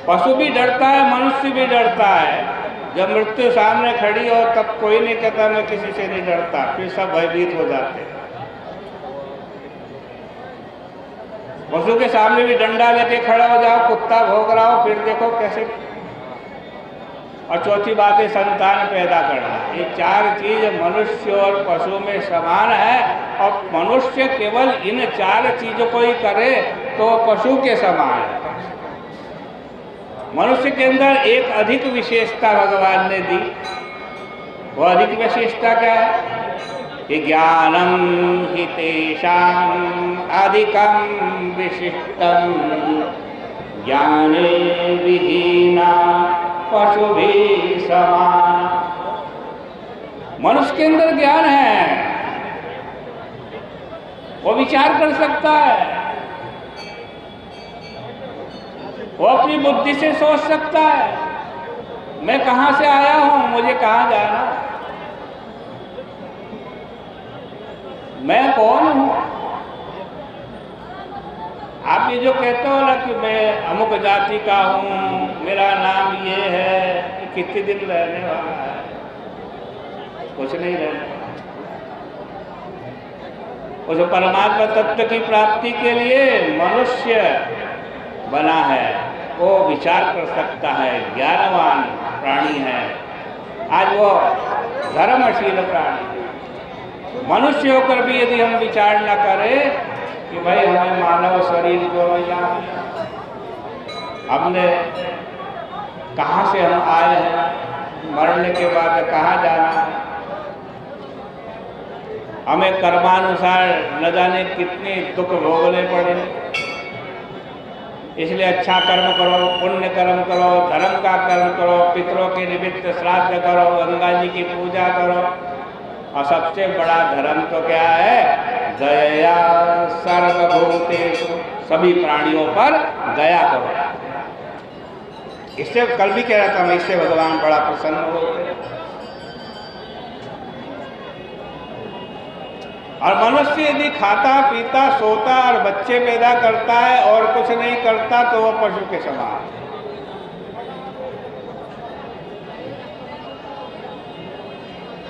पशु भी डरता है, मनुष्य भी डरता है। जब मृत्यु सामने खड़ी हो तब कोई नहीं कहता मैं किसी से नहीं डरता, फिर सब भयभीत हो जाते हैं। पशु के सामने भी डंडा लेके खड़ा हो जाओ, कुत्ता भौंक रहा हो, फिर देखो कैसे। और चौथी बात है संतान पैदा करना। ये चार चीज मनुष्य और पशु में समान है, और मनुष्य केवल इन चार चीजों को ही करे तो पशु के समान है। मनुष्य के अंदर एक अधिक विशेषता भगवान ने दी। वो अधिक विशेषता क्या है? कि ज्ञानम हि तेषाम् अधिकं विशिष्टं ज्ञाने विहीना पशुभिः समान। मनुष्य के अंदर ज्ञान है, वो विचार कर सकता है, वो अपनी बुद्धि से सोच सकता है मैं कहाँ से आया हूँ, मुझे कहाँ जाना, मैं कौन हूँ। आप ये जो कहते हो ना कि मैं अमुक जाति का हूँ, मेरा नाम ये है, कितने दिन रहने वाला है? कुछ नहीं रहने। उस परमात्मा तत्व की प्राप्ति के लिए मनुष्य बना है, वो विचार कर सकता है, ज्ञानवान प्राणी है। आज वो धर्मशील प्राणी। मनुष्य होकर भी यदि हम विचार न करें कि भाई हमें मानव शरीर को हमने कहाँ से हम आए हैं, मरने के बाद कहाँ जाना है, हमें कर्मानुसार न जाने कितने दुख भोगने पड़े। इसलिए अच्छा कर्म करो, पुण्य कर्म करो, धर्म का कर्म करो, पितरों के निमित्त श्राद्ध करो, गंगा जी की पूजा करो, और सबसे बड़ा धर्म तो क्या है? दया सर्वभूतेषु, सभी प्राणियों पर दया करो। इससे कल भी कह रहा था मैं, इससे भगवान बड़ा प्रसन्न होते हैं। और मनुष्य यदि खाता पीता सोता और बच्चे पैदा करता है और कुछ नहीं करता तो वह पशु के समान।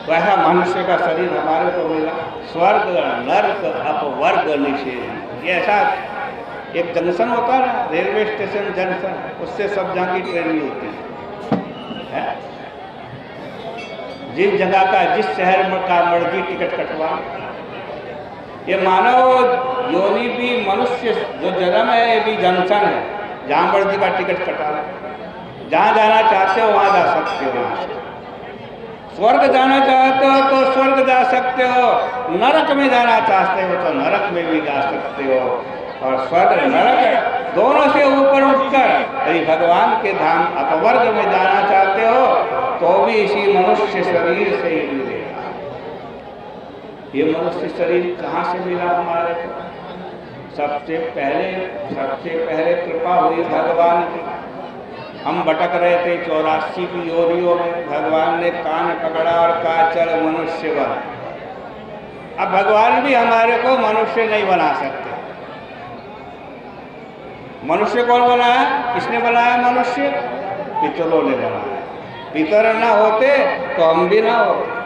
तो ऐसा मनुष्य का शरीर हमारे को मिला। स्वर्ग नर्क अपवर्ग निषेध, ये ऐसा एक जंक्शन होता है ना, रेलवे स्टेशन जंक्शन, उससे सब जहाँ की ट्रेन होती है। जिस जगह का जिस शहर में का मर्जी टिकट कटवा। ये मानव योनि भी मनुष्य जो जन्म है ये भी जंक्शन है, जहाँ मर्जी का टिकट कटा लो, जहाँ जाना चाहते हो वहाँ जा सकते हो। वहाँ से स्वर्ग जाना चाहते हो तो स्वर्ग जा सकते हो, नरक में जाना चाहते हो तो नरक में भी जा सकते हो। और स्वर्ग नरक दोनों से ऊपर उठकर यदि भगवान के धाम अपवर्ग में जाना चाहते हो तो भी इसी मनुष्य शरीर से ही मिलेगा। ये मनुष्य शरीर कहाँ से मिला हमारे को? सबसे पहले कृपा हुई भगवान की। हम भटक रहे थे 84 की योनियों में, भगवान ने कान पकड़ा और कहा चल मनुष्य बना। अब भगवान भी हमारे को मनुष्य नहीं बना सकते। मनुष्य कौन बनाया? किसने बनाया मनुष्य? पितरों ने बनाया। पितर ना होते तो हम भी ना होते।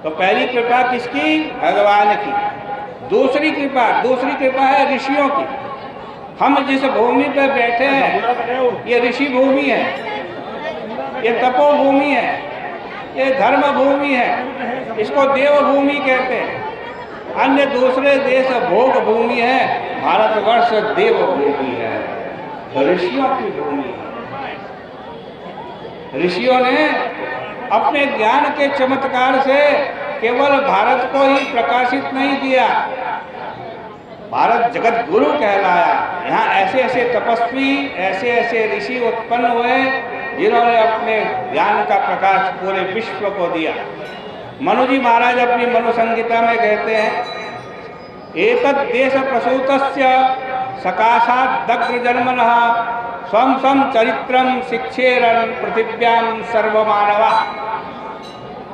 तो पहली कृपा किसकी? भगवान की। दूसरी कृपा है ऋषियों की। हम जिस भूमि पर बैठे हैं ये ऋषि भूमि है, ये तपोभूमि है, ये धर्म भूमि है, इसको देव भूमि कहते हैं। अन्य दूसरे देश भोग भूमि है, भारतवर्ष देव भूमि है, ऋषियों की भूमि है। ऋषियों ने अपने ज्ञान के चमत्कार से केवल भारत को ही प्रकाशित नहीं किया, भारत जगत गुरु कहलाया। यहाँ ऐसे ऐसे तपस्वी, ऐसे ऐसे ऋषि उत्पन्न हुए जिन्होंने अपने ज्ञान का प्रकाश पूरे विश्व को दिया। मनु जी महाराज अपनी मनु संहिता में कहते हैं एतद् देश प्रसूतस्य सकाशात् दग्र जन्मनः स्वं स्वं चरित्रं शिक्षेरन् पृथिव्यां सर्वमानवा।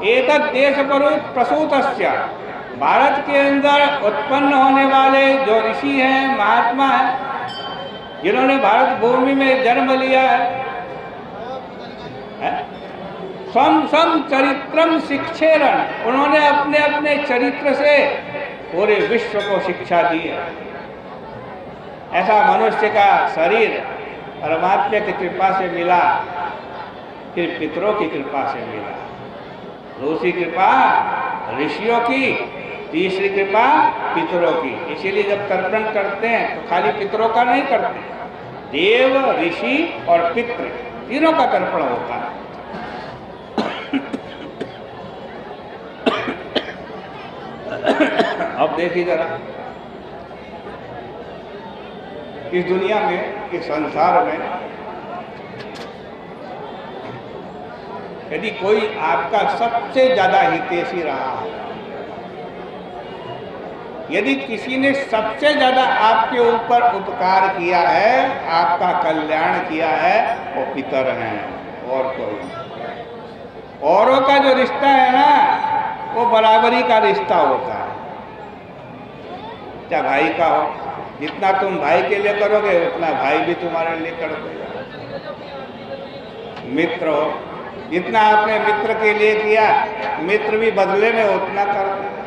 एतद् देश प्रसूतस्य, भारत के अंदर उत्पन्न होने वाले जो ऋषि हैं, महात्मा हैं, जिन्होंने भारत भूमि में जन्म लिया है? स्वम स्वम चरित्रम शिक्षेरण, उन्होंने अपने अपने चरित्र से पूरे विश्व को शिक्षा दी है। ऐसा मनुष्य का शरीर परमात्मा की कृपा से मिला, फिर पितरों की कृपा से मिला। दूसरी कृपा ऋषियों की, तीसरी कृपा पितरों की। इसीलिए जब तर्पण करते हैं तो खाली पितरों का नहीं करते, देव, ऋषि और पितृ तीनों का तर्पण होता है। अब देखिए जरा, इस दुनिया में, इस संसार में यदि कोई आपका सबसे ज्यादा हितैषी रहा है, यदि किसी ने सबसे ज्यादा आपके ऊपर उपकार किया है, आपका कल्याण किया है, वो पितर हैं और कोई। औरों का जो रिश्ता है ना, वो बराबरी का रिश्ता होता है, चाहे भाई का हो। जितना तुम भाई के लिए करोगे उतना भाई भी तुम्हारे लिए कर देगा। मित्र हो, जितना आपने मित्र के लिए किया, मित्र भी बदले में उतना कर देगा।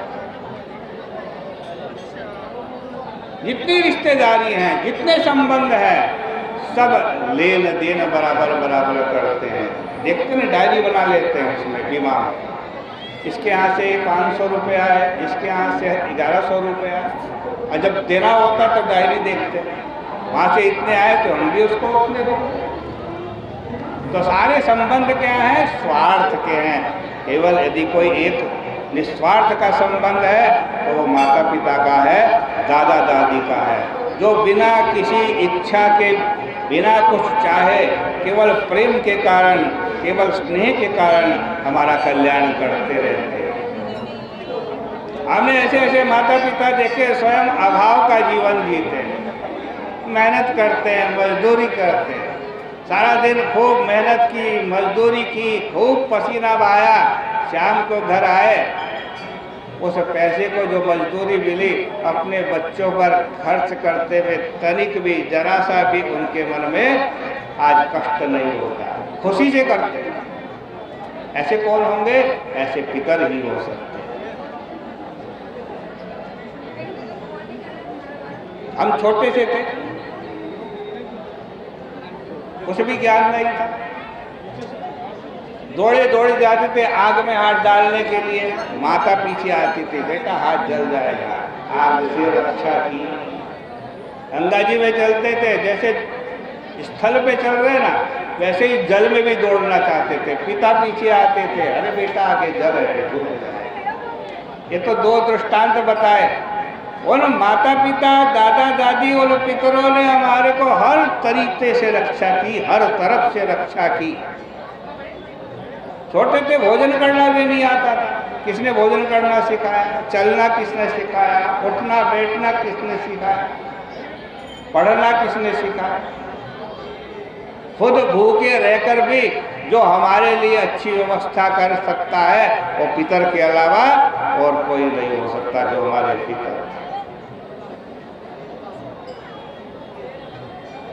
जितनी रिश्तेदारी हैं, जितने संबंध हैं, सब लेन देन बराबर बराबर करते हैं। देखते ना, डायरी बना लेते हैं उसमें बीमा, इसके यहाँ से 500 रुपया है, इसके यहाँ से 1100 रुपया है। और जब देना होता तो डायरी देखते हैं, वहाँ से इतने आए तो हम भी उसको उतने देंगे। तो सारे संबंध क्या हैं? स्वार्थ के हैं। केवल यदि कोई एक निस्वार्थ का संबंध है तो वो माता पिता का है, दादा दादी का है, जो बिना किसी इच्छा के, बिना कुछ चाहे, केवल प्रेम के कारण, केवल स्नेह के कारण हमारा कल्याण करते रहते हैं। हमने ऐसे ऐसे माता पिता देखे स्वयं अभाव का जीवन जीते हैं, मेहनत करते हैं, मजदूरी करते हैं, सारा दिन खूब मेहनत की, मजदूरी की, खूब पसीना बहाया, शाम को घर आए, उस पैसे को जो मजदूरी मिली अपने बच्चों पर खर्च करते हुए तनिक भी, जरा सा भी उनके मन में आज कष्ट नहीं होता, खुशी से करते हैं। ऐसे कौन होंगे? ऐसे पितर ही हो सकते हैं। हम छोटे से थे, कुछ भी ज्ञान नहीं था, दौड़े दौड़े जाते थे आग में हाथ डालने के लिए, माता पीछे आती थी, बेटा हाथ जल जाएगा, आग से रक्षा की। गंगा जी में चलते थे, जैसे स्थल पे चल रहे ना, वैसे ही जल में भी दौड़ना चाहते थे, पिता पीछे आते थे, अरे बेटा आगे जल है, डूब जाए। ये तो दो दृष्टांत बताए। उन माता पिता, दादा दादी और पितरों ने हमारे को हर तरीके से रक्षा की, हर तरफ से रक्षा की। छोटे थे, भोजन करना भी नहीं आता था, किसने भोजन करना सिखाया? चलना किसने सिखाया? उठना बैठना किसने सिखाया? पढ़ना किसने सिखाया? खुद भूखे रहकर भी जो हमारे लिए अच्छी व्यवस्था कर सकता है वो पितर के अलावा और कोई नहीं हो सकता, जो हमारे पितर।